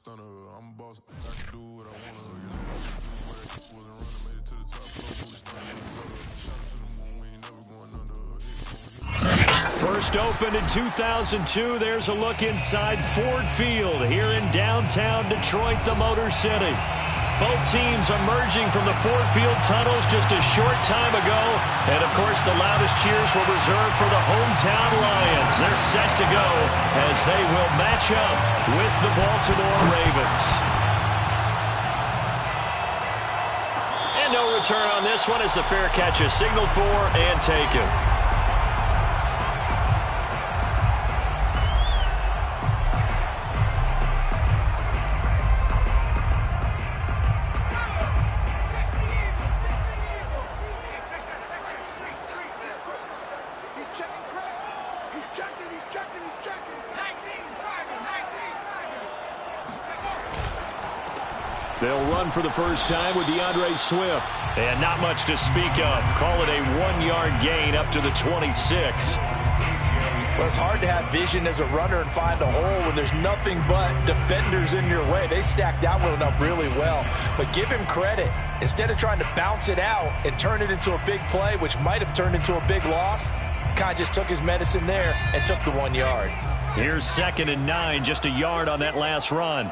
stunner. I'm a boss. I can do what I want to. You know, wasn't running, made it to the top floor. Shout out to the moon, we ain't never going under. First opened in 2002. There's a look inside Ford Field here in downtown Detroit, the Motor City. Both teams emerging from the Ford Field tunnels just a short time ago. And, of course, the loudest cheers were reserved for the hometown Lions. They're set to go as they will match up with the Baltimore Ravens. And no return on this one as the fair catch is signaled for and taken. They'll run for the first time with DeAndre Swift. And not much to speak of. Call it a 1-yard gain up to the 26. Well, it's hard to have vision as a runner and find a hole when there's nothing but defenders in your way. They stacked that one up really well. But give him credit. Instead of trying to bounce it out and turn it into a big play, which might have turned into a big loss, kind of just took his medicine there and took the 1 yard. Here's 2nd and 9, just a yard on that last run.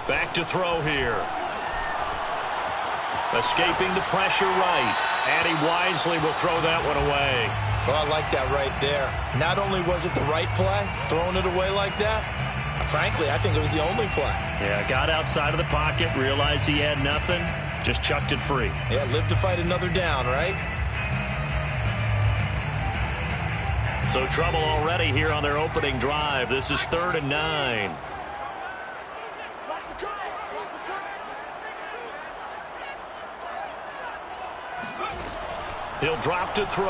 Back to throw here. Escaping the pressure right. And he wisely will throw that one away. Well, I like that right there. Not only was it the right play, throwing it away like that, frankly, I think it was the only play. Yeah, got outside of the pocket, realized he had nothing, just chucked it free. Yeah, live to fight another down, right? So trouble already here on their opening drive. This is 3rd and 9. He'll drop to throw.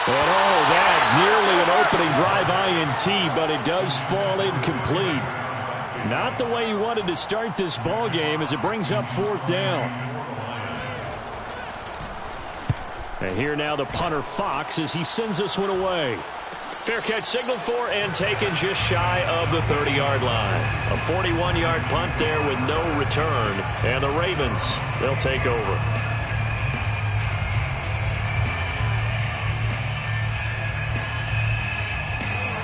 And that nearly an opening drive INT, but it does fall incomplete. Not the way he wanted to start this ball game as it brings up 4th down. And here now the punter Fox as he sends this one away. Fair catch signaled for and taken just shy of the 30-yard line. A 41-yard punt there with no return. And the Ravens, they'll take over.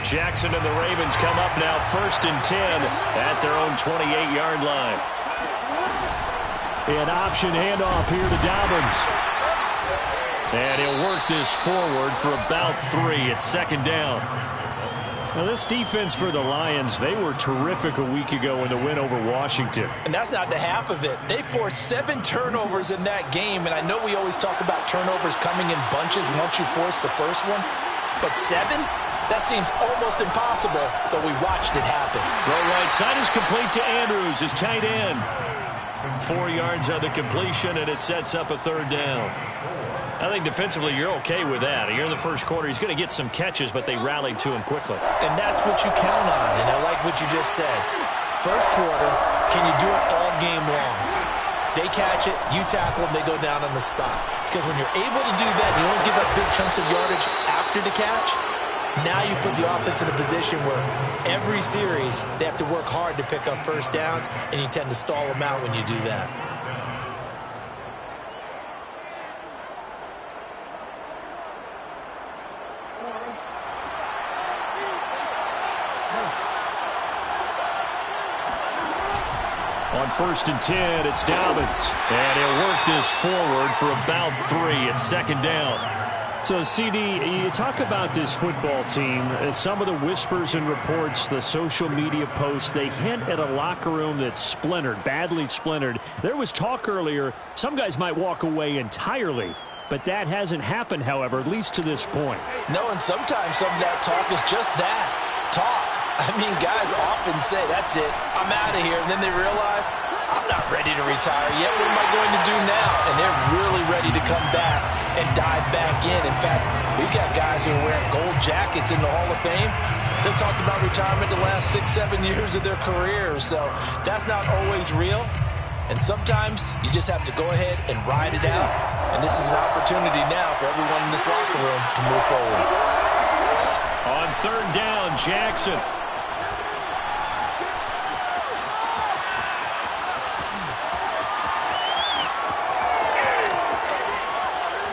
Jackson and the Ravens come up now 1st and 10 at their own 28-yard line. An option handoff here to Dobbins. And he'll work this forward for about 3 at 2nd down. Now, this defense for the Lions, they were terrific a week ago in the win over Washington. And that's not the half of it. They forced 7 turnovers in that game. And I know we always talk about turnovers coming in bunches once you force the first one. But 7? That seems almost impossible, but we watched it happen. Throw right side is complete to Andrews, his tight end. 4 yards on the completion, and it sets up a 3rd down. I think defensively you're okay with that. Here in the first quarter, he's going to get some catches, but they rallied to him quickly. And that's what you count on, and I like what you just said. First quarter, can you do it all game long? They catch it, you tackle them, they go down on the spot. Because when you're able to do that, you don't give up big chunks of yardage after the catch. Now you put the offense in a position where every series they have to work hard to pick up first downs, and you tend to stall them out when you do that. On 1st and 10, it's Dobbins. And he'll work this forward for about 3 at 2nd down. So, CD, you talk about this football team. Some of the whispers and reports, the social media posts, they hint at a locker room that's splintered, badly splintered. There was talk earlier, some guys might walk away entirely. But that hasn't happened, however, at least to this point. No, and sometimes some of that talk is just that, talk. I mean, guys often say, that's it, I'm out of here. And then they realize, I'm not ready to retire yet. What am I going to do now? And they're really ready to come back and dive back in. In fact, we've got guys who are wearing gold jackets in the Hall of Fame. They've talked about retirement the last 6-7 years of their careers. So that's not always real. And sometimes you just have to go ahead and ride it out. And this is an opportunity now for everyone in this locker room to move forward. On third down, Jackson.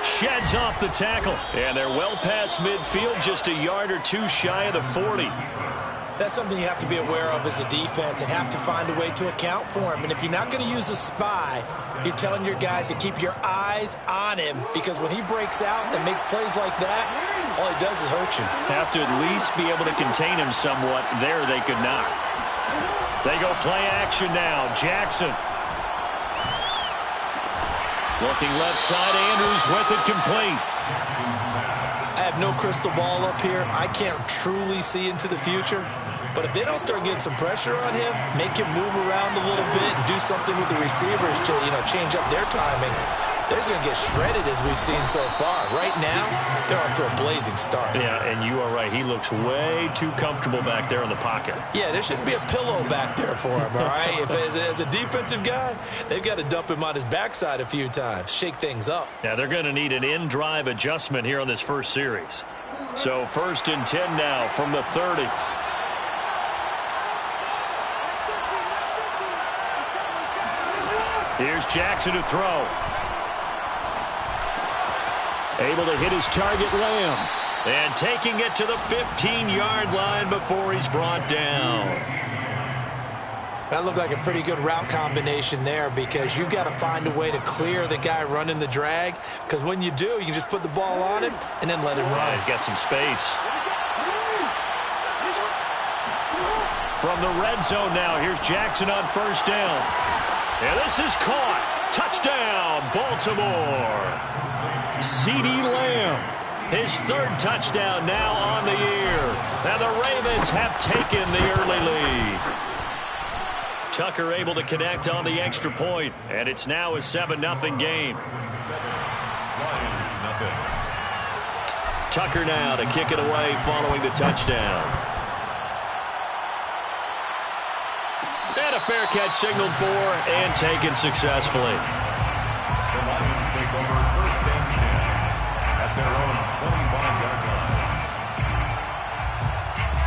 Sheds off the tackle. And they're well past midfield, just a yard or two shy of the 40. That's something you have to be aware of as a defense and have to find a way to account for him. And if you're not going to use a spy, you're telling your guys to keep your eyes on him, because when he breaks out and makes plays like that, all he does is hurt you. Have to at least be able to contain him somewhat. There they could not. They go play action now. Jackson. Looking left side, Andrews with it, complete. I have no crystal ball up here. I can't truly see into the future. But if they don't start getting some pressure on him, make him move around a little bit and do something with the receivers to, change up their timing, they're just going to get shredded as we've seen so far. Right now, they're off to a blazing start. Yeah, and you are right. He looks way too comfortable back there in the pocket. Yeah, there shouldn't be a pillow back there for him, all right? As a defensive guy, they've got to dump him on his backside a few times, shake things up. Yeah, they're going to need an in-drive adjustment here on this first series. So 1st and 10 now from the 30. Here's Jackson to throw. Able to hit his target, Lamb. And taking it to the 15-yard line before he's brought down. That looked like a pretty good route combination there, because you've got to find a way to clear the guy running the drag, because when you do, you can just put the ball on him and then let him run. He's got some space. From the red zone now, here's Jackson on 1st down. And this is caught. Touchdown, Baltimore. CeeDee Lamb, his 3rd touchdown now on the year. And the Ravens have taken the early lead. Tucker able to connect on the extra point, and it's now a 7-0 game. Tucker now to kick it away following the touchdown. And a fair catch signaled for and taken successfully. The Lions take over 1st and 10 at their own 25-yard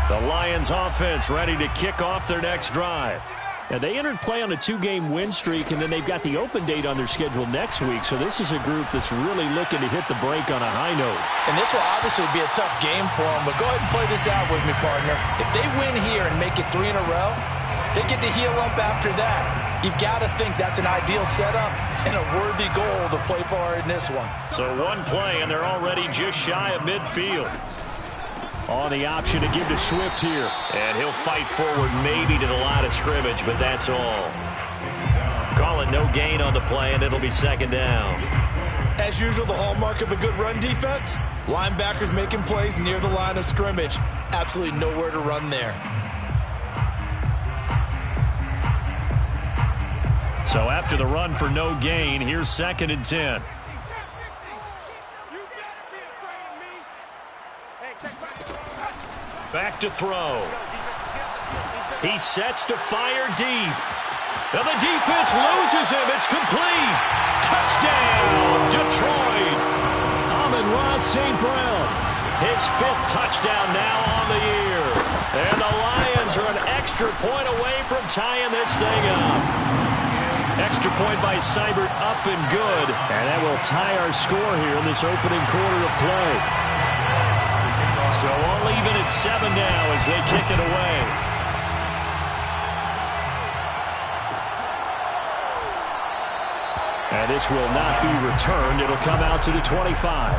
line. The Lions offense ready to kick off their next drive. And they entered play on a 2-game win streak, and then they've got the open date on their schedule next week. So this is a group that's really looking to hit the break on a high note. And this will obviously be a tough game for them, but go ahead and play this out with me, partner. If they win here and make it 3 in a row, they get to heal up after that. You've got to think that's an ideal setup and a worthy goal to play for in this one. So one play, and they're already just shy of midfield. On the option to give to Swift here. And he'll fight forward maybe to the line of scrimmage, but that's all. Call it no gain on the play, and it'll be 2nd down. As usual, the hallmark of a good run defense, linebackers making plays near the line of scrimmage. Absolutely nowhere to run there. So after the run for no gain, here's 2nd and 10. Back to throw. He sets to fire deep. And the defense loses him. It's complete. Touchdown, Detroit. Amon-Ra St. Brown. His 5th touchdown now on the year. And the Lions are an extra point away from tying this thing up. Extra point by Seibert, up and good. And that will tie our score here in this opening quarter of play. So all even at 7 now as they kick it away. And this will not be returned. It'll come out to the 25.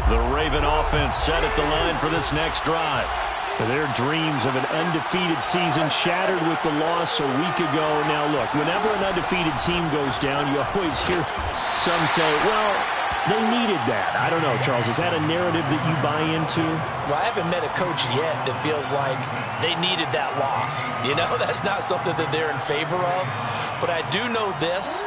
The Raven offense set at the line for this next drive. Their dreams of an undefeated season shattered with the loss a week ago. Now, look, whenever an undefeated team goes down, you always hear some say, well, they needed that. I don't know, Charles. Is that a narrative that you buy into? Well, I haven't met a coach yet that feels like they needed that loss. You know, that's not something that they're in favor of. But I do know this.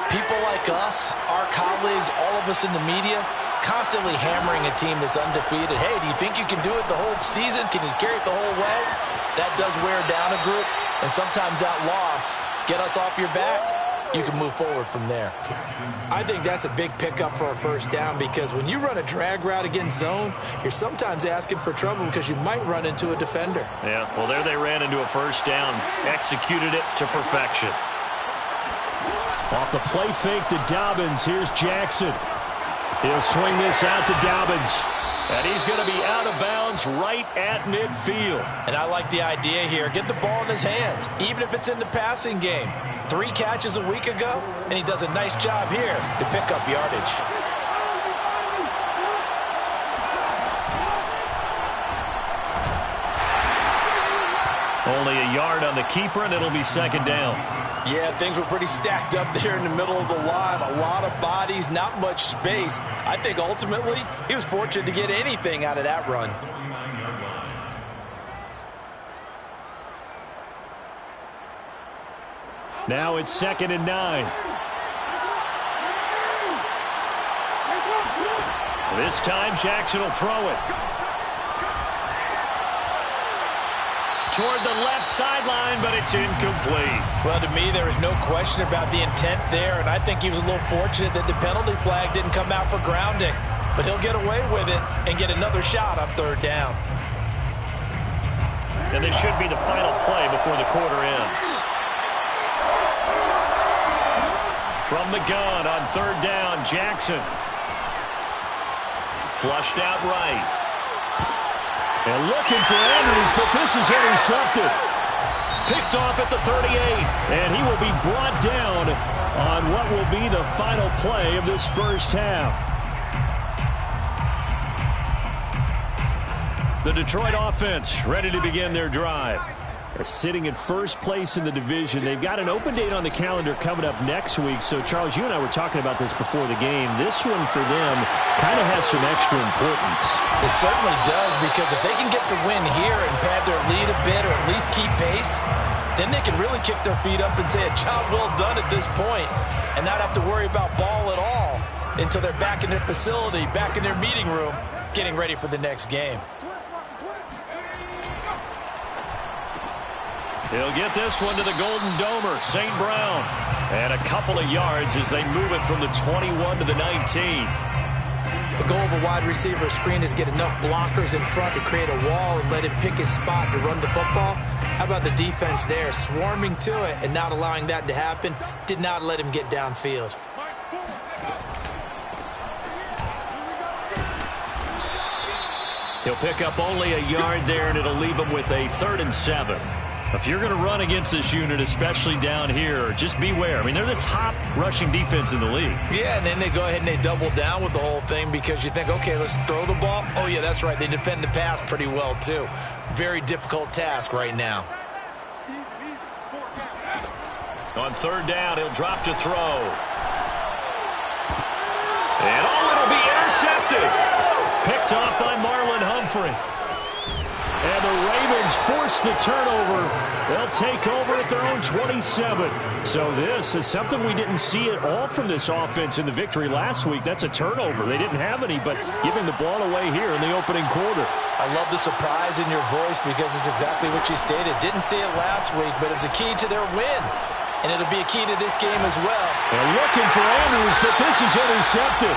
People like us, our colleagues, all of us in the media, constantly hammering a team that's undefeated. Hey, do you think you can do it the whole season? Can you carry it the whole way? That does wear down a group, and sometimes that loss get us off your back. you can move forward from there. I think that's a big pickup for a first down because when you run a drag route against zone, you're sometimes asking for trouble because you might run into a defender. Yeah, well, there they ran into a first down. Executed it to perfection. Off the play fake to Dobbins. Here's Jackson. He'll swing this out to Dobbins. And he's going to be out of bounds right at midfield. And I like the idea here. Get the ball in his hands, even if it's in the passing game. 3 catches a week ago, and he does a nice job here to pick up yardage. Only a yard on the keeper, and it'll be second down. Yeah, things were pretty stacked up there in the middle of the line. A lot of bodies, not much space. I think ultimately he was fortunate to get anything out of that run. Now it's 2nd and 9. This time Jackson will throw it. Toward the left sideline, but it's incomplete. Well, to me, there is no question about the intent there, and I think he was a little fortunate that the penalty flag didn't come out for grounding. But he'll get away with it and get another shot on 3rd down. And this should be the final play before the quarter ends. From the gun on 3rd down, Jackson. Flushed out right. And looking for Andrews, but this is intercepted. Picked off at the 38, and he will be brought down on what will be the final play of this first half. The Detroit offense ready to begin their drive. They're sitting in first place in the division. They've got an open date on the calendar coming up next week. So, Charles, you and I were talking about this before the game. This one for them kind of has some extra importance. It certainly does, because if they can get the win here and pad their lead a bit or at least keep pace, then they can really kick their feet up and say a job well done at this point and not have to worry about ball at all until they're back in their facility, back in their meeting room, getting ready for the next game. He'll get this one to the Golden Domer, St. Brown. And a couple of yards as they move it from the 21 to the 19. The goal of a wide receiver screen is get enough blockers in front to create a wall and let him pick his spot to run the football. How about the defense there, swarming to it and not allowing that to happen? Did not let him get downfield. He'll pick up only a yard there, and it'll leave him with a 3rd and 7. If you're going to run against this unit, especially down here, just beware. I mean, they're the top rushing defense in the league. Yeah, and then they go ahead and they double down with the whole thing because you think, okay, let's throw the ball. Oh, yeah, that's right. They defend the pass pretty well, too. Very difficult task right now. On 3rd down, he'll drop to throw. And it'll be intercepted. Picked off by Marlon Humphrey. And the Ravens force the turnover. They'll take over at their own 27. So this is something we didn't see at all from this offense in the victory last week. That's a turnover. They didn't have any, but giving the ball away here in the opening quarter. I love the surprise in your voice because it's exactly what you stated. Didn't see it last week, but it's a key to their win. And it'll be a key to this game as well. And looking for Andrews, but this is intercepted.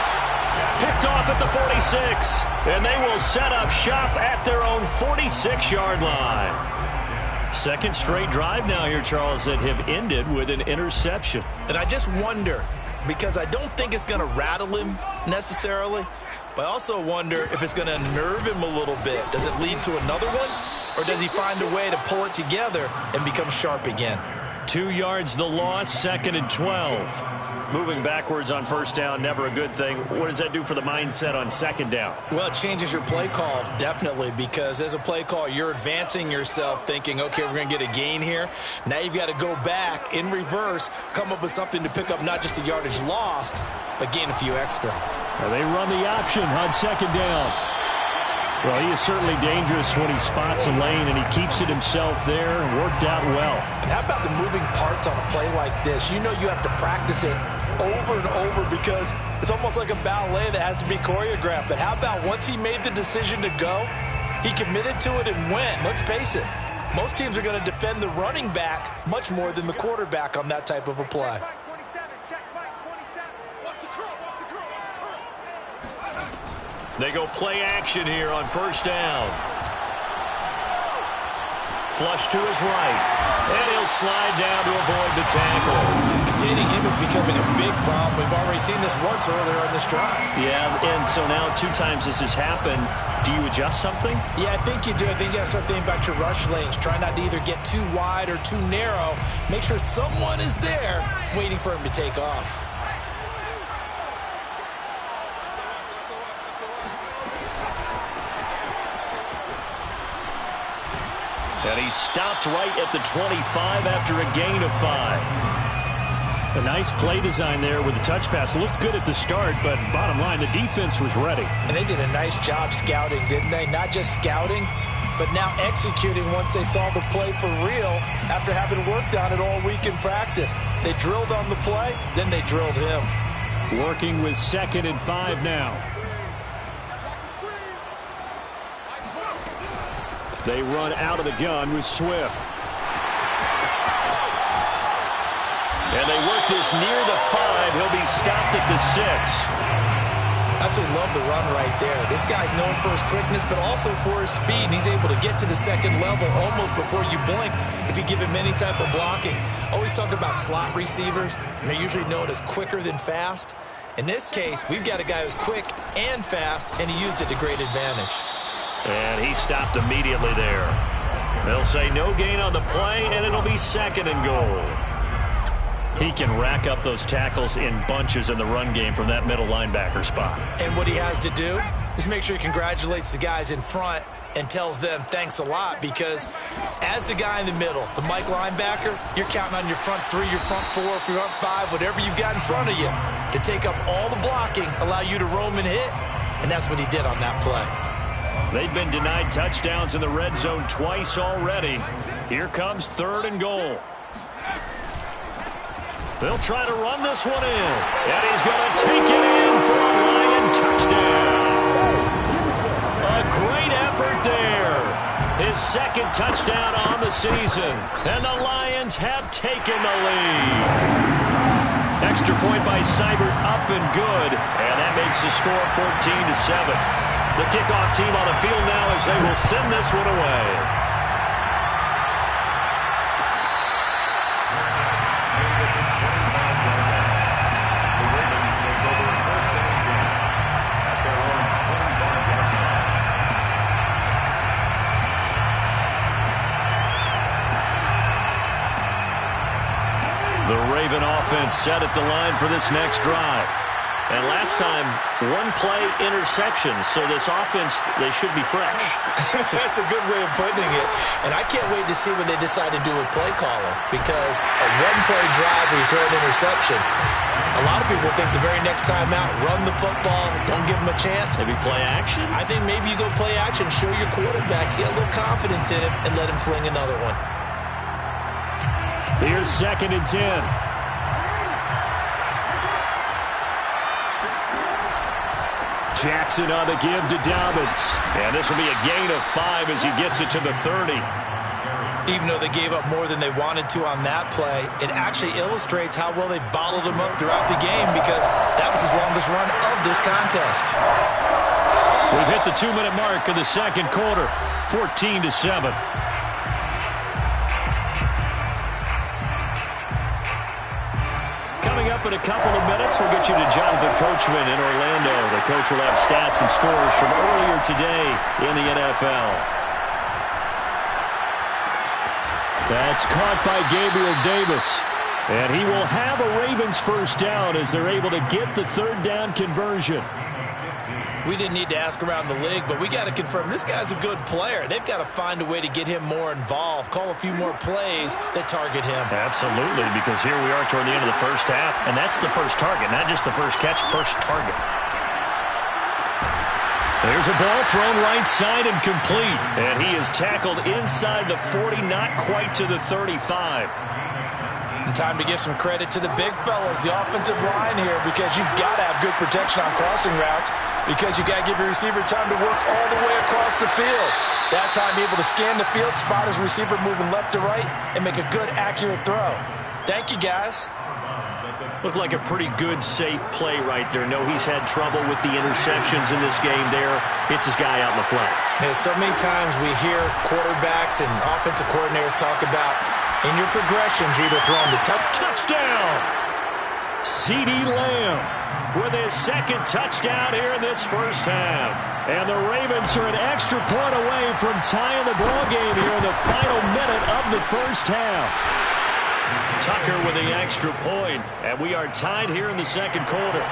Picked off at the 46. And they will set up shop at their own 46-yard line. Second straight drive now here, Charles, that have ended with an interception. And I just wonder, because I don't think it's going to rattle him necessarily, but I also wonder if it's going to unnerve him a little bit. Does it lead to another one? Or does he find a way to pull it together and become sharp again? 2 yards the loss, 2nd and 12. Moving backwards on 1st down, never a good thing. What does that do for the mindset on 2nd down? Well, it changes your play call, definitely, because as a play call, you're advancing yourself thinking, okay, we're going to get a gain here. Now you've got to go back in reverse, come up with something to pick up not just the yardage lost, but gain a few extra. Well, they run the option on 2nd down. Well, he is certainly dangerous when he spots a lane, and he keeps it himself there. Worked out well. And how about the moving parts on a play like this? You know you have to practice it over and over because it's almost like a ballet that has to be choreographed. But how about once he made the decision to go, he committed to it and went. Let's face it, most teams are going to defend the running back much more than the quarterback on that type of a play. They go play action here on first down. Flush to his right. And he'll slide down to avoid the tackle. Containing him is becoming a big problem. We've already seen this once earlier in this drive. Yeah, and so now 2 times this has happened. Do you adjust something? Yeah, I think you do. I think you got to start thinking about your rush lanes. Try not to either get too wide or too narrow. Make sure someone is there waiting for him to take off. And he stopped right at the 25 after a gain of 5. A nice play design there with the touch pass. Looked good at the start, but bottom line, the defense was ready. And they did a nice job scouting, didn't they? Not just scouting, but now executing once they saw the play for real after having worked on it all week in practice. They drilled on the play, then they drilled him. Working with 2nd and 5 now. They run out of the gun with Swift. And they work this near the 5. He'll be stopped at the 6. Absolutely love the run right there. This guy's known for his quickness, but also for his speed. And he's able to get to the 2nd level almost before you blink if you give him any type of blocking. Always talk about slot receivers. And they're usually known as quicker than fast. In this case, we've got a guy who's quick and fast, and he used it to great advantage. And he stopped immediately there. They'll say no gain on the play, and it'll be 2nd and goal. He can rack up those tackles in bunches in the run game from that middle linebacker spot. And what he has to do is make sure he congratulates the guys in front and tells them thanks a lot, because as the guy in the middle, the Mike linebacker, you're counting on your front 3, your front 4, your front 5, whatever you've got in front of you to take up all the blocking, allow you to roam and hit. And that's what he did on that play. They've been denied touchdowns in the red zone twice already. Here comes 3rd and goal. They'll try to run this one in. And he's going to take it in for a Lion touchdown. A great effort there. His 2nd touchdown on the season. And the Lions have taken the lead. Extra point by Seibert, up and good. And that makes the score 14-7. The kickoff team on the field now as they will send this one away. The Ravens take over 1st and 10 at their own 25-yard line. The Raven offense set at the line for this next drive. And last time, 1-play interception. So this offense, they should be fresh. That's a good way of putting it. And I can't wait to see what they decide to do with play calling, because a 1-play drive where you throw an interception, a lot of people think the very next time out, run the football, don't give them a chance. Maybe play action? I think maybe you go play action, show your quarterback, get a little confidence in him, and let him fling another one. Here's 2nd and 10. Jackson on the give to Dobbins. And this will be a gain of 5 as he gets it to the 30. Even though they gave up more than they wanted to on that play, it actually illustrates how well they bottled him up throughout the game, because that was his longest run of this contest. We've hit the 2-minute mark of the 2nd quarter, 14-7. Coming up in a couple of minutes, we'll get you to Jonathan Coachman in Orlando. The coach will have stats and scores from earlier today in the NFL. That's caught by Gabriel Davis. And he will have a Ravens 1st down as they're able to get the 3rd down conversion. We didn't need to ask around the league, but we got to confirm this guy's a good player. They've got to find a way to get him more involved, call a few more plays that target him. Absolutely, because here we are toward the end of the first half, and that's the first target, not just the first catch, first target. There's a ball thrown right side and complete, and he is tackled inside the 40, not quite to the 35. And time to give some credit to the big fellas, the offensive line here, because you've got to have good protection on crossing routes, because you've got to give your receiver time to work all the way across the field. That time able to scan the field, spot his receiver moving left to right, and make a good, accurate throw. Thank you, guys. Looked like a pretty good, safe play right there. No, he's had trouble with the interceptions in this game there. Hits his guy out in the flat. Yeah, so many times we hear quarterbacks and offensive coordinators talk about in your progressions, you're either throwing the touchdown. CeeDee Lamb with his second touchdown here in this first half. And the Ravens are an extra point away from tying the ball game here in the final minute of the first half. Tucker with the extra point, and we are tied here in the second quarter.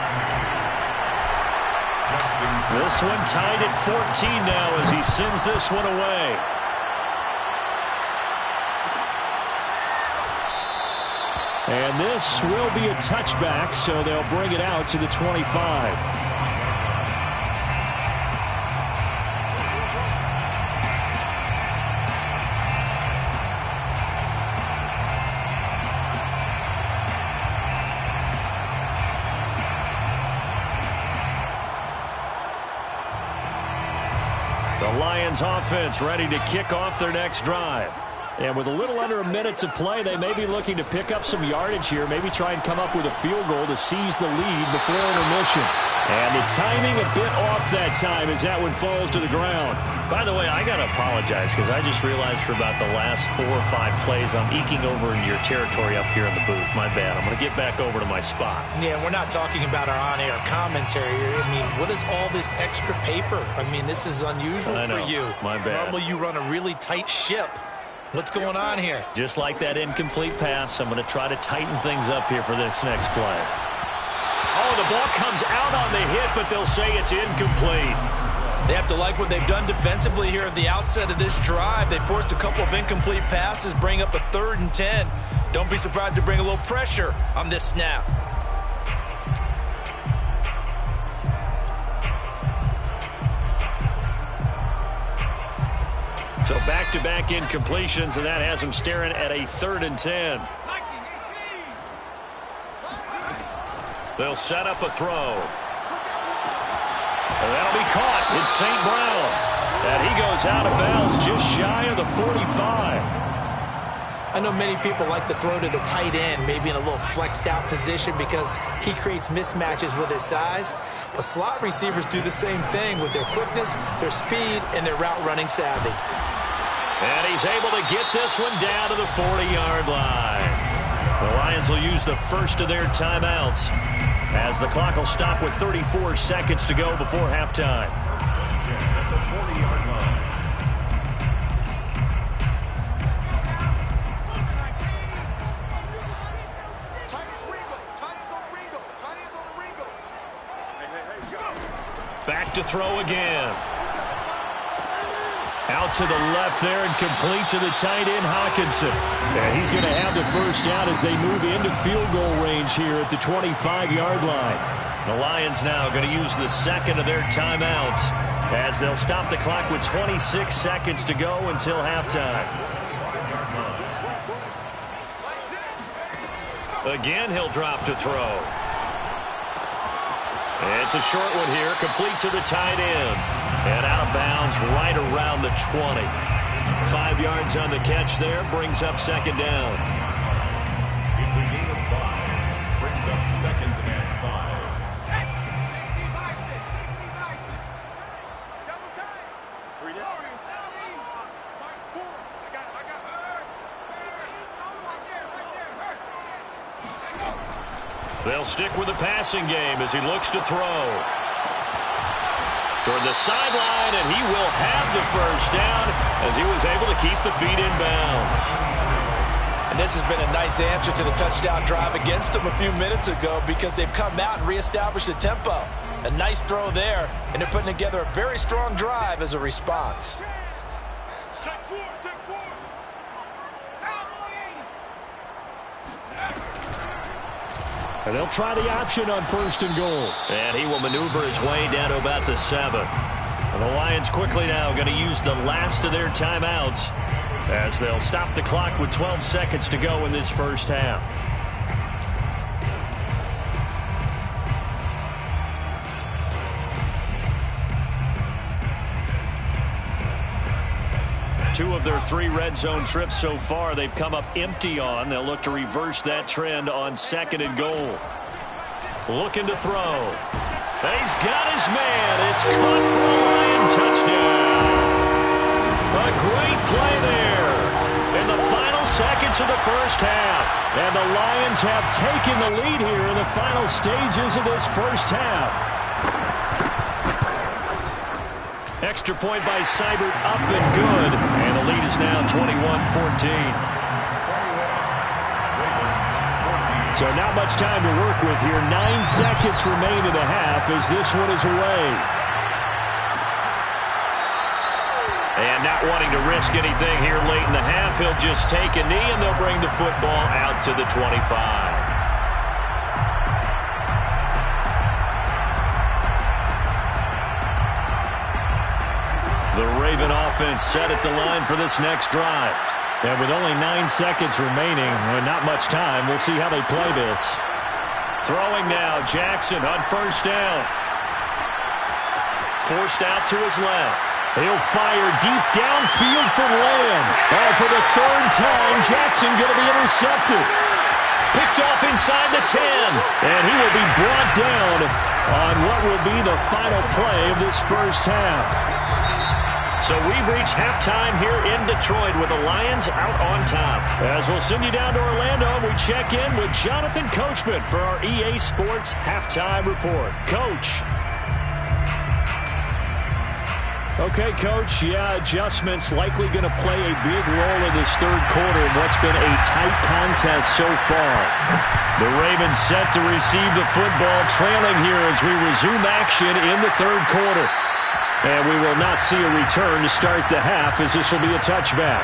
This one tied at 14 now as he sends this one away. And this will be a touchback, so they'll bring it out to the 25. Lions offense ready to kick off their next drive. And with a little under a minute to play, they may be looking to pick up some yardage here, maybe try and come up with a field goal to seize the lead before intermission. And the timing a bit off that time as that one falls to the ground. By the way, I got to apologize because I just realized for about the last 4 or 5 plays I'm eking over into your territory up here in the booth. My bad. I'm going to get back over to my spot. Yeah, we're not talking about our on-air commentary here. I mean, what is all this extra paper? I mean, this is unusual for you. My bad. Normally you run a really tight ship. What's going on here? Just like that incomplete pass, I'm going to try to tighten things up here for this next play. Oh, the ball comes out on the hit, but they'll say it's incomplete. They have to like what they've done defensively here at the outset of this drive. They forced a couple of incomplete passes, bring up a 3rd and 10. Don't be surprised to bring a little pressure on this snap. So back-to-back incompletions, and that has them staring at a 3rd and 10. They'll set up a throw. And that'll be caught. It's St. Brown. And he goes out of bounds just shy of the 45. I know many people like to throw to the tight end, maybe in a little flexed out position because he creates mismatches with his size. But slot receivers do the same thing with their quickness, their speed, and their route running savvy. And he's able to get this one down to the 40-yard line. The Lions will use the first of their timeouts as the clock will stop with 34 seconds to go before halftime. At the 40-yard line. Back to throw again. Out to the left there and complete to the tight end, Hockenson. And he's going to have the first down as they move into field goal range here at the 25-yard line. The Lions now going to use the second of their timeouts as they'll stop the clock with 26 seconds to go until halftime. Again, he'll drop to throw. It's a short one here, complete to the tight end. And out of bounds right around the 20. 5 yards on the catch there, brings up second down. It's a gain of 5. Brings up 2nd and 5. They'll stick with the passing game as he looks to throw. Toward the sideline, and he will have the first down as he was able to keep the feet in bounds. And this has been a nice answer to the touchdown drive against them a few minutes ago because they've come out and reestablished the tempo. A nice throw there, and they're putting together a very strong drive as a response. And they'll try the option on 1st and goal. And he will maneuver his way down to about the 7. And the Lions quickly now going to use the last of their timeouts as they'll stop the clock with 12 seconds to go in this first half. 2 of their 3 red zone trips so far they've come up empty on. They'll look to reverse that trend on 2nd and goal. Looking to throw. He's got his man. It's caught for a Lion touchdown. A great play there in the final seconds of the first half. And the Lions have taken the lead here in the final stages of this first half. Extra point by Seibert, up and good. And the lead is now 21-14. So not much time to work with here. 9 seconds remain in the half as this one is away. And not wanting to risk anything here late in the half, he'll just take a knee and they'll bring the football out to the 25. The Raven offense set at the line for this next drive. And with only 9 seconds remaining and not much time, we'll see how they play this. Throwing now, Jackson on first down. Forced out to his left. He'll fire deep downfield for land. For the 3rd time, Jackson going to be intercepted. Picked off inside the 10. And he will be brought down on what will be the final play of this first half. So we've reached halftime here in Detroit with the Lions out on top. As we'll send you down to Orlando, we check in with Jonathan Coachman for our EA Sports Halftime Report. Coach. Okay, Coach. Yeah, adjustments likely going to play a big role in this 3rd quarter in what's been a tight contest so far. The Ravens set to receive the football, trailing here as we resume action in the 3rd quarter. And we will not see a return to start the half as this will be a touchback.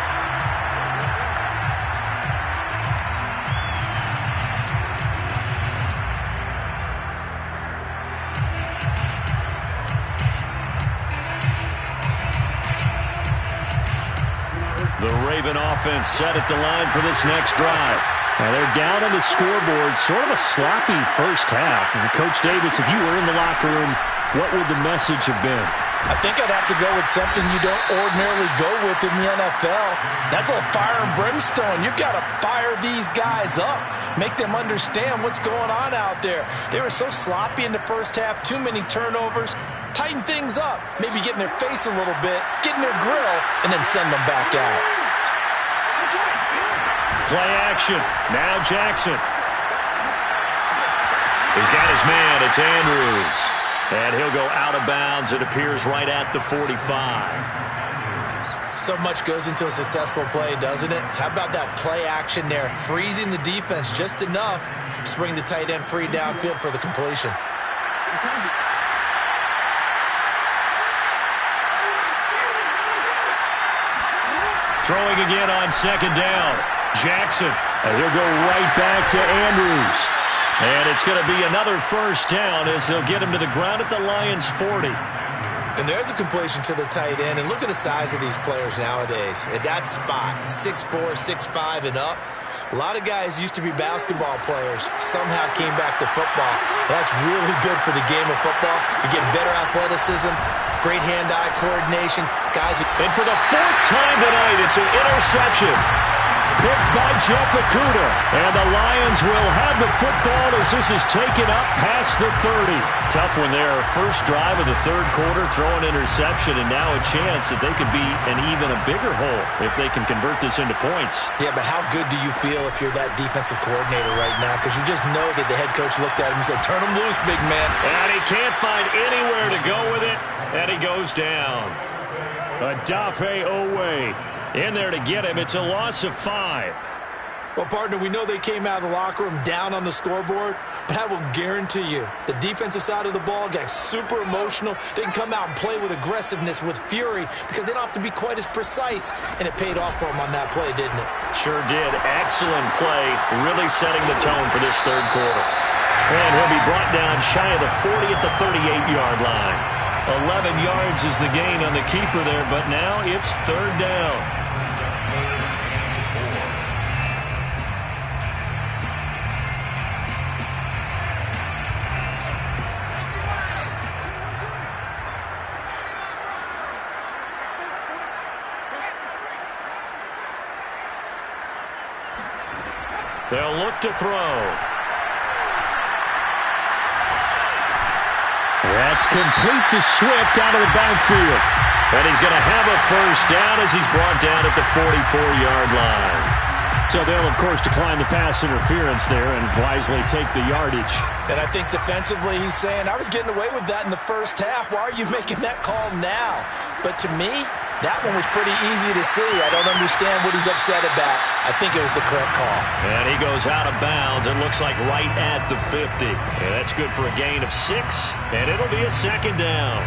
The Raven offense set at the line for this next drive. Now they're down on the scoreboard, sort of a sloppy first half. And Coach Davis, if you were in the locker room, what would the message have been? I think I'd have to go with something you don't ordinarily go with in the NFL. That's a fire and brimstone. You've got to fire these guys up. Make them understand what's going on out there. They were so sloppy in the first half. Too many turnovers. Tighten things up. Maybe get in their face a little bit. Get in their grill. And then send them back out. Play action. Now Jackson. He's got his man. It's Andrews. And he'll go out of bounds. It appears right at the 45. So much goes into a successful play, doesn't it? How about that play action there? Freezing the defense just enough to bring the tight end free downfield for the completion. Throwing again on 2nd down. Jackson. And he'll go right back to Andrews. And it's going to be another first down as they'll get him to the ground at the Lions' 40. And there's a completion to the tight end. And look at the size of these players nowadays. At that spot, 6'4", 6'5", and up. A lot of guys used to be basketball players. Somehow came back to football. That's really good for the game of football. You're getting better athleticism, great hand-eye coordination. Guys, and for the 4th time tonight, it's an interception. Picked by Jeff Okudah. And the Lions will have the football as this is taken up past the 30. Tough one there. First drive of the 3rd quarter, throw an interception, and now a chance that they could be an even a bigger hole if they can convert this into points. Yeah, but how good do you feel if you're that defensive coordinator right now? Because you just know that the head coach looked at him and said, turn him loose, big man. And he can't find anywhere to go with it, and he goes down. Odafe Oweh in there to get him. It's a loss of 5. Well, partner, we know they came out of the locker room down on the scoreboard, but I will guarantee you the defensive side of the ball got super emotional. They can come out and play with aggressiveness, with fury, because they don't have to be quite as precise, and it paid off for them on that play, didn't it? Sure did. Excellent play, really setting the tone for this 3rd quarter. And he'll be brought down shy of the 40 at the 38-yard line. 11 yards is the gain on the keeper there, but now it's 3rd down. They'll look to throw. That's complete to Swift out of the backfield. And he's going to have a first down as he's brought down at the 44-yard line. So they'll, of course, decline the pass interference there and wisely take the yardage. And I think defensively he's saying, I was getting away with that in the first half. Why are you making that call now? But to me, that one was pretty easy to see. I don't understand what he's upset about. I think it was the correct call. And he goes out of bounds. It looks like right at the 50. And that's good for a gain of 6. And it'll be a second down.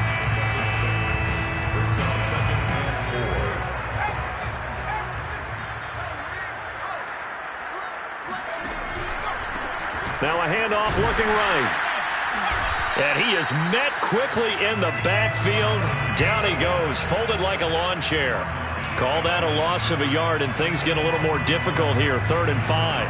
Now a handoff looking right. And he is met quickly in the backfield. Down he goes, folded like a lawn chair. Call that a loss of a yard, and things get a little more difficult here. 3rd and 5.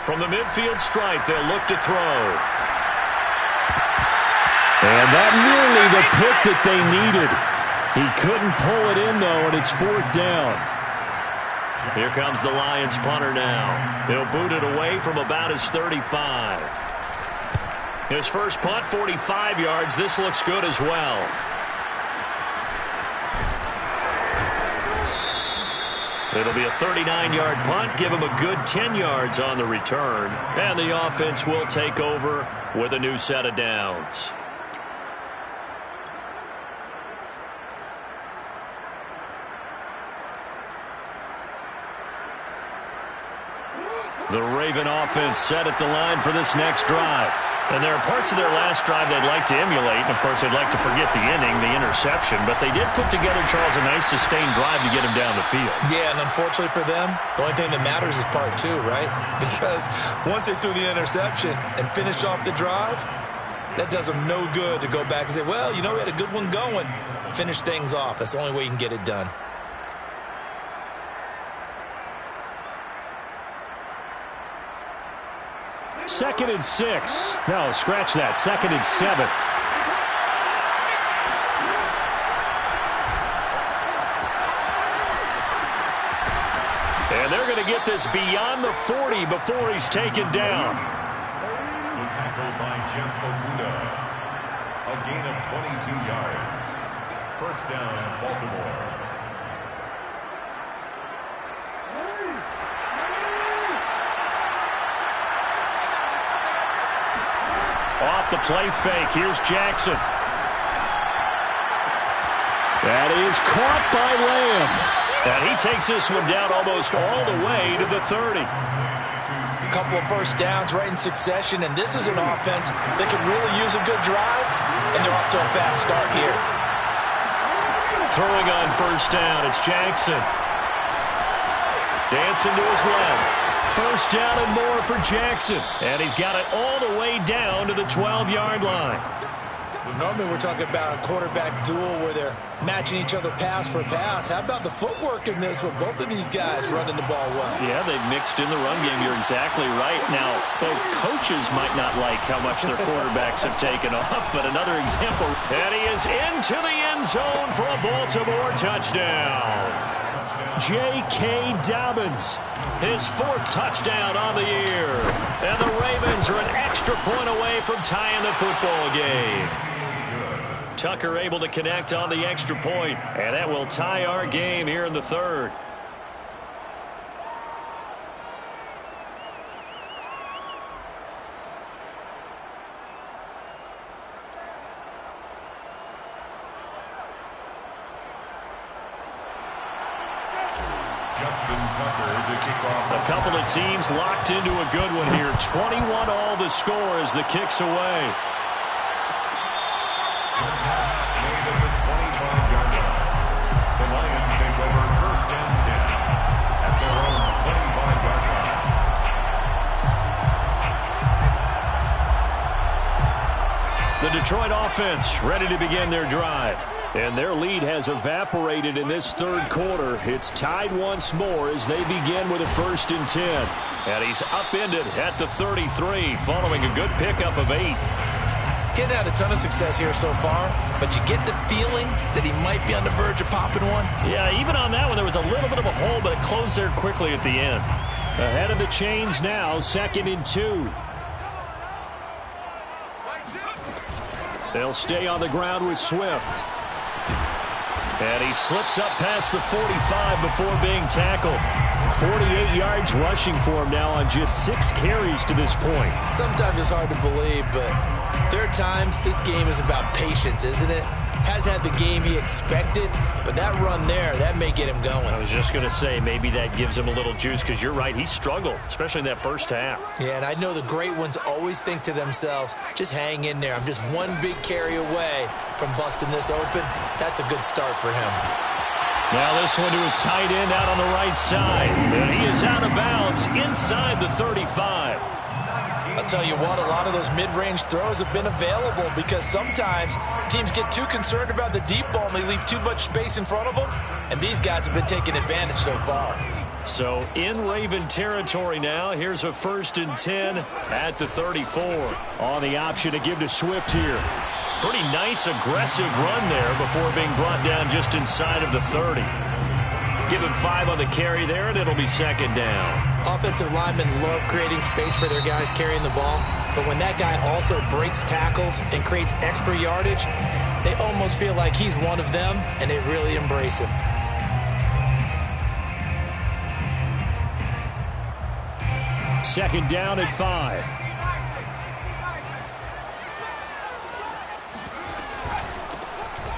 From the midfield stripe, they'll look to throw. And that nearly the pick that they needed. He couldn't pull it in, though, and it's 4th down. Here comes the Lions punter now. He'll boot it away from about his 35. His first punt, 45 yards. This looks good as well. It'll be a 39-yard punt, give him a good 10 yards on the return. And the offense will take over with a new set of downs. The Raven offense set at the line for this next drive. And there are parts of their last drive they'd like to emulate. And, of course, they'd like to forget the inning, the interception. But they did put together, Charles, a nice sustained drive to get him down the field. Yeah, and unfortunately for them, the only thing that matters is part 2, right? Because once they threw the interception and finished off the drive, that does them no good to go back and say, well, you know, we had a good one going. Finish things off. That's the only way you can get it done. Second and 6. No, scratch that. 2nd and 7. And they're going to get this beyond the 40 before he's taken down. Tackled by Jeff Okudah. A gain of 22 yards. First down, Baltimore. Off the play fake. Here's Jackson. That is caught by Lamb. And he takes this one down almost all the way to the 30. A couple of first downs right in succession, and this is an offense that can really use a good drive, and they're off to a fast start here. Throwing on first down, it's Jackson. Dancing to his left. First down and more for Jackson. And he's got it all the way down to the 12-yard line. Normally we're talking about a quarterback duel where they're matching each other pass for pass. How about the footwork in this one? Both of these guys running the ball well. Yeah, they've mixed in the run game. You're exactly right. Now, both coaches might not like how much their quarterbacks have taken off, but another example. And he is into the end zone for a Baltimore touchdown. J.K. Dobbins, his 4th touchdown on the year. And the Ravens are an extra point away from tying the football game. Tucker able to connect on the extra point, and that will tie our game here in the 3rd. Justin Tucker to kick off. A couple of teams locked into a good one here. 21 all the score as the kick's away. The Lions take over 1st and 10 at their own 25-yard line. The Detroit offense ready to begin their drive. And their lead has evaporated in this third quarter. It's tied once more as they begin with a 1st and 10. And he's upended at the 33 following a good pickup of 8. Getting had a ton of success here so far, but you get the feeling that he might be on the verge of popping one. Yeah, even on that one, there was a little bit of a hole, but it closed there quickly at the end. Ahead of the chains now, 2nd and 2. They'll stay on the ground with Swift. And he slips up past the 45 before being tackled. 48 yards rushing for him now on just 6 carries to this point. Sometimes it's hard to believe, but there are times this game is about patience, isn't it? Has had the game he expected, but that run there, that may get him going. I was just going to say, maybe that gives him a little juice, because you're right, he struggled, especially in that first half. Yeah, and I know the great ones always think to themselves, just hang in there. I'm just one big carry away from busting this open. That's a good start for him. Now this one to his tight end out on the right side. And he is out of bounds inside the 35. I'll tell you what, a lot of those mid-range throws have been available because sometimes teams get too concerned about the deep ball and they leave too much space in front of them, and these guys have been taking advantage so far. So in Raven territory now, here's a 1st and 10 at the 34. On the option to give to Swift here. Pretty nice aggressive run there before being brought down just inside of the 30. Give him 5 on the carry there, and it'll be 2nd down. Offensive linemen love creating space for their guys carrying the ball, but when that guy also breaks tackles and creates extra yardage, they almost feel like he's one of them, and they really embrace him. Second down at 5.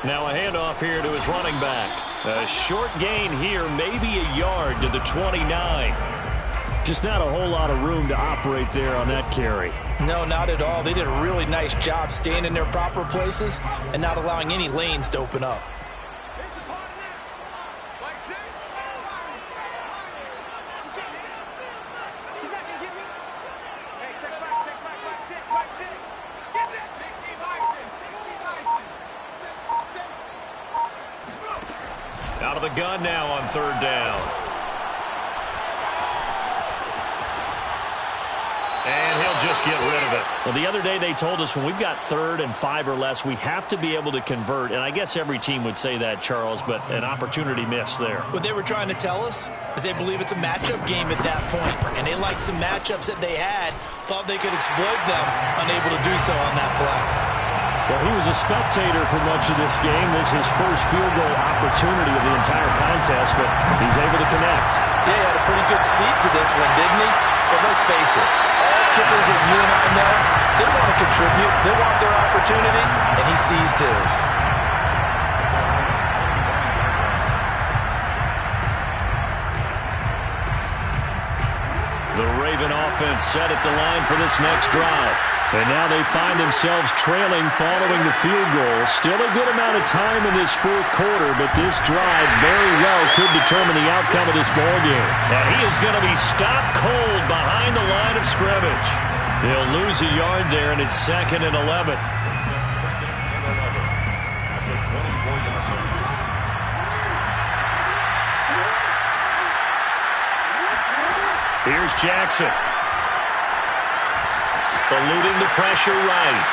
Now a handoff here to his running back. A short gain here, maybe a yard to the 29. Just not a whole lot of room to operate there on that carry. No, not at all. They did a really nice job staying in their proper places and not allowing any lanes to open up. Out of the gun now on 3rd down. And he'll just get rid of it. Well, the other day they told us when we've got 3rd and 5 or less, we have to be able to convert. And I guess every team would say that, Charles, but an opportunity missed there. What they were trying to tell us is they believe it's a matchup game at that point. And they liked some matchups that they had, thought they could exploit them, unable to do so on that play. Well, he was a spectator for much of this game. This is his first field goal opportunity of the entire contest, but he's able to connect. Yeah, he had a pretty good seat to this one, didn't he? But let's face it, all kickers that you and I know, they want to contribute. They want their opportunity, and he seized his. The Raven offense set at the line for this next drive. And now they find themselves trailing following the field goal. Still a good amount of time in this 4th quarter, but this drive very well could determine the outcome of this ballgame. And he is going to be stopped cold behind the line of scrimmage. They'll lose a yard there, and it's 2nd and 11. Here's Jackson. Eluding the pressure right.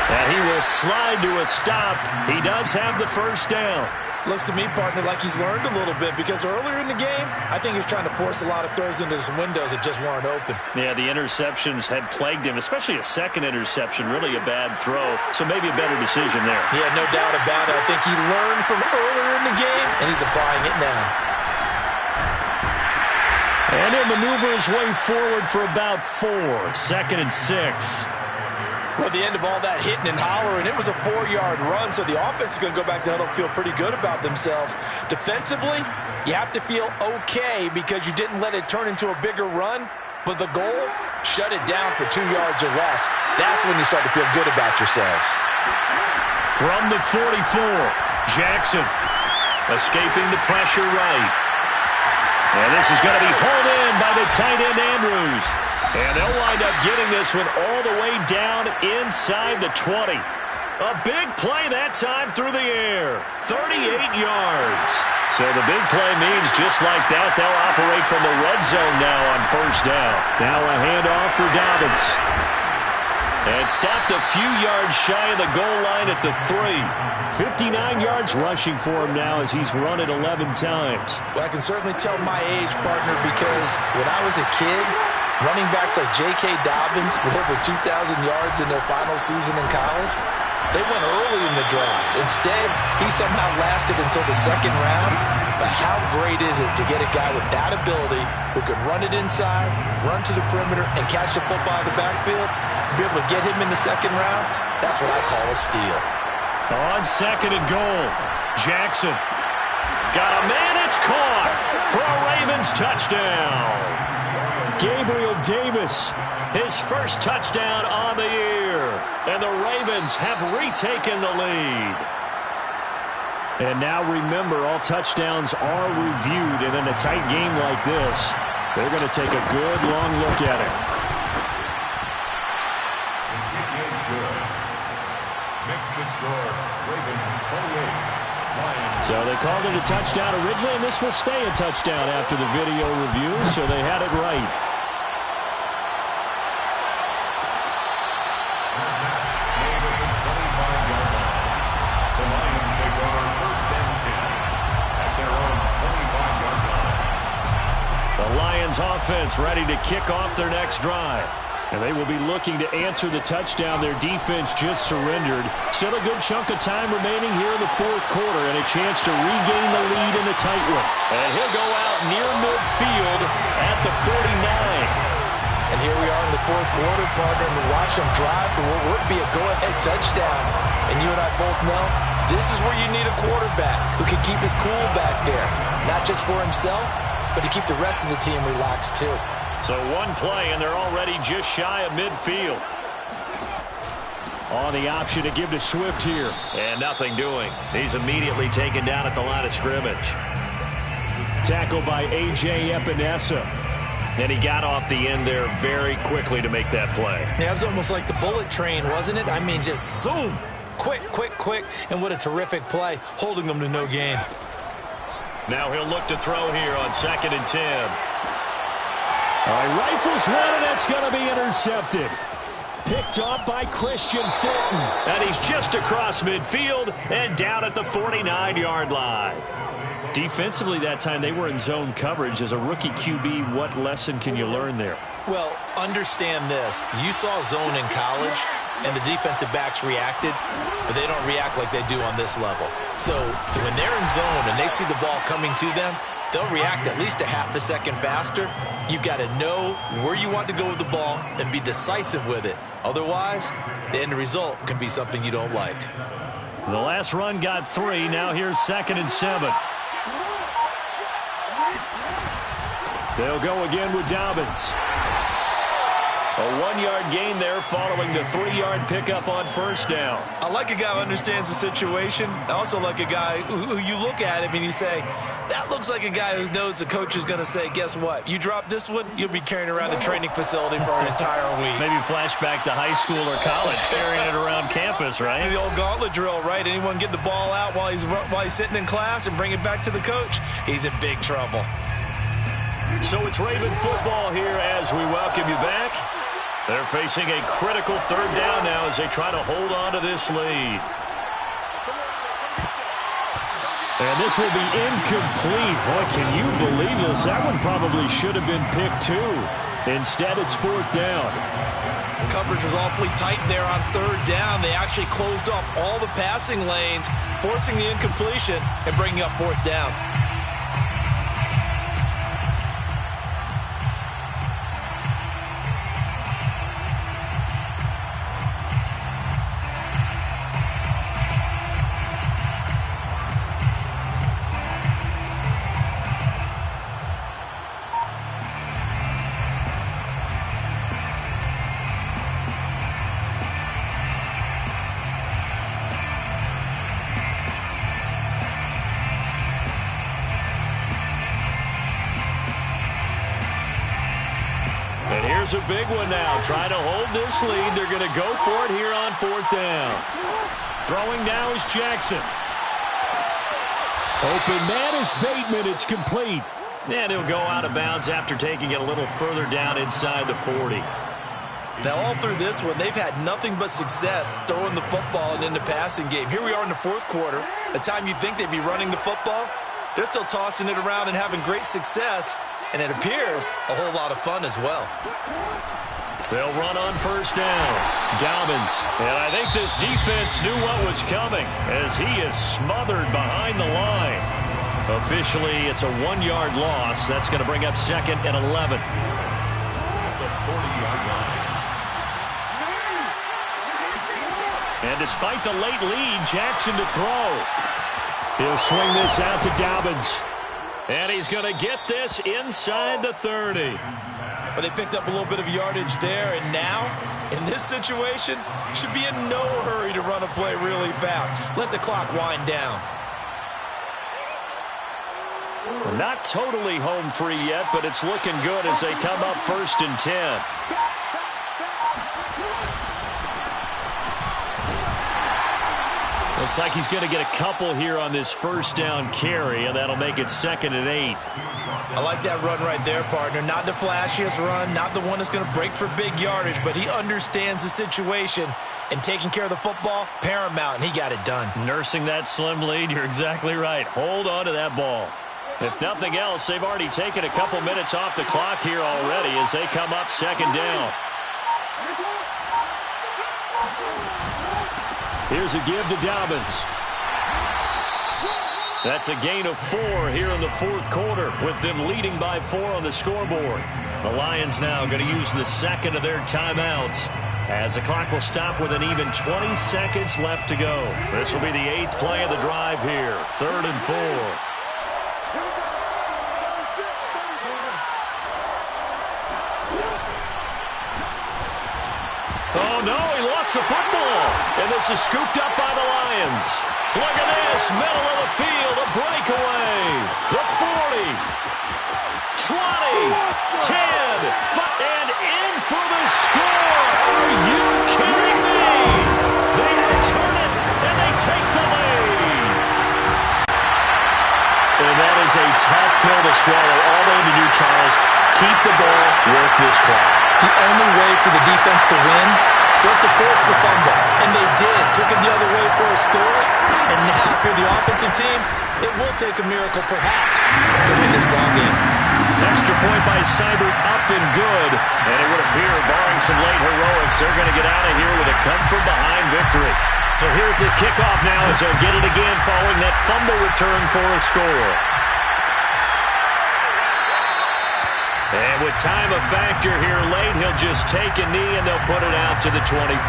And he will slide to a stop. He does have the 1st down. Looks to me, partner, like he's learned a little bit because earlier in the game, I think he was trying to force a lot of throws into some windows that just weren't open. Yeah, the interceptions had plagued him, especially a 2nd interception, really a bad throw. So maybe a better decision there. Yeah, no doubt about it. I think he learned from earlier in the game, and he's applying it now. And he'll maneuver his way forward for about 4. 2nd and 6. Well, at the end of all that hitting and hollering, it was a 4-yard run, so the offense is going to go back down and feel pretty good about themselves. Defensively, you have to feel okay because you didn't let it turn into a bigger run, but the goal, shut it down for 2 yards or less. That's when you start to feel good about yourselves. From the 44, Jackson escaping the pressure right. And this is going to be hauled in by the tight end, Andrews. And they'll wind up getting this one all the way down inside the 20. A big play that time through the air. 38 yards. So the big play means just like that, they'll operate from the red zone now on first down. Now a handoff for Dobbins. And stopped a few yards shy of the goal line at the 3. 59 yards rushing for him now as he's run it 11 times. Well, I can certainly tell my age, partner, because when I was a kid, running backs like J.K. Dobbins with over 2,000 yards in their final season in college, they went early in the draft. Instead, he somehow lasted until the second round. But how great is it to get a guy with that ability who can run it inside, run to the perimeter, and catch the football in the backfield? Be able to get him in the second round, that's what I call a steal. On second and goal, Jackson. Got a man, it's caught for a Ravens touchdown. Gabriel Davis, his first touchdown on the year. And the Ravens have retaken the lead. And now remember, all touchdowns are reviewed. And in a tight game like this, they're going to take a good long look at it. Is good. Makes the score Ravens 28. So they called it a touchdown originally, and this will stay a touchdown after the video review, so they had it right. The Lions take over first and 10 at their own 25-yard line. The Lions offense ready to kick off their next drive. And they will be looking to answer the touchdown their defense just surrendered. Still a good chunk of time remaining here in the fourth quarter and a chance to regain the lead in a tight one. And he'll go out near midfield at the 49. And here we are in the fourth quarter, partner, and watch them drive for what would be a go-ahead touchdown. And you and I both know this is where you need a quarterback who can keep his cool back there. Not just for himself, but to keep the rest of the team relaxed too. So one play, and they're already just shy of midfield. On the option to give to Swift here. And nothing doing. He's immediately taken down at the line of scrimmage. Tackled by A.J. Epinesa. And he got off the end there very quickly to make that play. Yeah, it was almost like the bullet train, wasn't it? I mean, just zoom. Quick, quick, quick. And what a terrific play, holding them to no gain. Now he'll look to throw here on 2nd and 10. All right, rifles one, and it's going to be intercepted. Picked off by Christian Fulton. And he's just across midfield and down at the 49-yard line. Defensively that time, they were in zone coverage. As a rookie QB, what lesson can you learn there? Well, understand this. You saw zone in college, and the defensive backs reacted, but they don't react like they do on this level. So when they're in zone and they see the ball coming to them, they'll react at least a half a second faster. You've got to know where you want to go with the ball and be decisive with it. Otherwise, the end result can be something you don't like. The last run got 3. Now here's 2nd and 7. They'll go again with Dobbins. A 1-yard gain there following the 3-yard pickup on first down. I like a guy who understands the situation. I also like a guy who you look at him and you say, that looks like a guy who knows the coach is going to say, guess what? You drop this one, you'll be carrying around a training facility for an entire week. Maybe flashback to high school or college, carrying it around campus, right? The old gauntlet drill, right? Anyone get the ball out while he's sitting in class and bring it back to the coach? He's in big trouble. So it's Raven football here as we welcome you back. They're facing a critical 3rd down now as they try to hold on to this lead. And this will be incomplete. Boy, can you believe this? That one probably should have been picked too. Instead, it's 4th down. Coverage was awfully tight there on 3rd down. They actually closed off all the passing lanes, forcing the incompletion and bringing up 4th down. Here's a big one now. Trying to hold this lead. They're going to go for it here on 4th down. Throwing now is Jackson. Open man is Bateman. It's complete. And he'll go out of bounds after taking it a little further down inside the 40. Now, all through this one, they've had nothing but success throwing the football and in the passing game. Here we are in the fourth quarter. The time you'd think they'd be running the football, they're still tossing it around and having great success. And it appears a whole lot of fun as well. They'll run on first down. Dobbins. And I think this defense knew what was coming as he is smothered behind the line. Officially, it's a 1-yard loss. That's going to bring up 2nd and 11. The 40-yard line. And despite the late lead, Jackson to throw. He'll swing this out to Dobbins. And he's going to get this inside the 30. But they picked up a little bit of yardage there, and now, in this situation, should be in no hurry to run a play really fast. Let the clock wind down. Not totally home free yet, but it's looking good as they come up 1st and 10. Looks like he's going to get a couple here on this first down carry, and that'll make it 2nd and 8. I like that run right there, partner. Not the flashiest run, not the one that's going to break for big yardage, but he understands the situation, and taking care of the football, paramount, and he got it done. Nursing that slim lead, you're exactly right. Hold on to that ball. If nothing else, they've already taken a couple minutes off the clock here already as they come up 2nd down. Here's a give to Dobbins. That's a gain of 4 here in the fourth quarter with them leading by 4 on the scoreboard. The Lions now going to use the 2nd of their timeouts as the clock will stop with an even 20 seconds left to go. This will be the 8th play of the drive here. 3rd and 4. Oh, no, he lost the football. And this is scooped up by the Lions. Look at this, middle of the field, a breakaway. The 40, 20, 10, and in for the score. Are you kidding me? They return it, and they take the lead. And that is a tough pill to swallow all the way to New Charles. Keep the ball, work this clock. The only way for the defense to win was to force the fumble, and they did. Took it the other way for a score, and now for the offensive team, it will take a miracle, perhaps, to win this ballgame. Extra point by Seibert, up and good, and it would appear, barring some late heroics, they're going to get out of here with a come-from-behind victory. So here's the kickoff now as they'll get it again following that fumble return for a score. And with time a factor here late, he'll just take a knee and they'll put it out to the 25.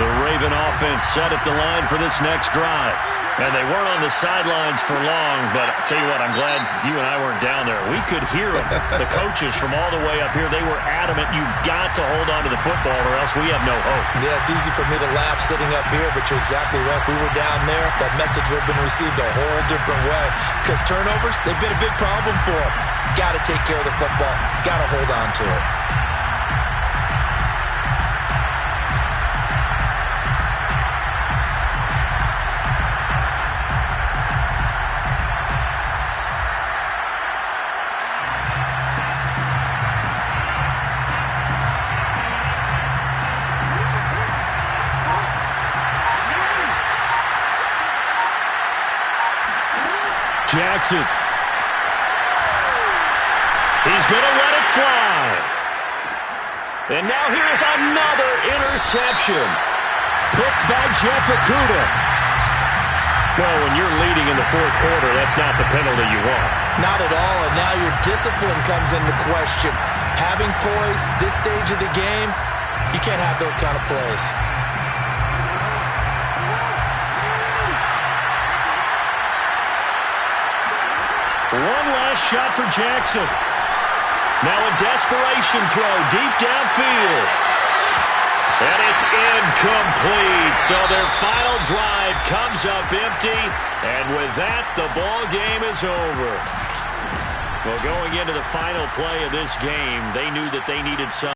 The Raven offense set at the line for this next drive. And they weren't on the sidelines for long, but I'll tell you what, I'm glad you and I weren't down there. We could hear them, the coaches from all the way up here. They were adamant, you've got to hold on to the football or else we have no hope. Yeah, it's easy for me to laugh sitting up here, but you're exactly right. If we were down there, that message would have been received a whole different way. Because turnovers, they've been a big problem for them. Got to take care of the football. Got to hold on to it. Jackson. He's going to let it fly. And now here's another interception. Picked by Jeff Okudah. Well, when you're leading in the fourth quarter, that's not the penalty you want. Not at all, and now your discipline comes into question. Having poise this stage of the game, you can't have those kind of plays. One last shot for Jackson. Now a desperation throw deep downfield. And it's incomplete. So their final drive comes up empty. And with that, the ball game is over. Well, going into the final play of this game, they knew that they needed some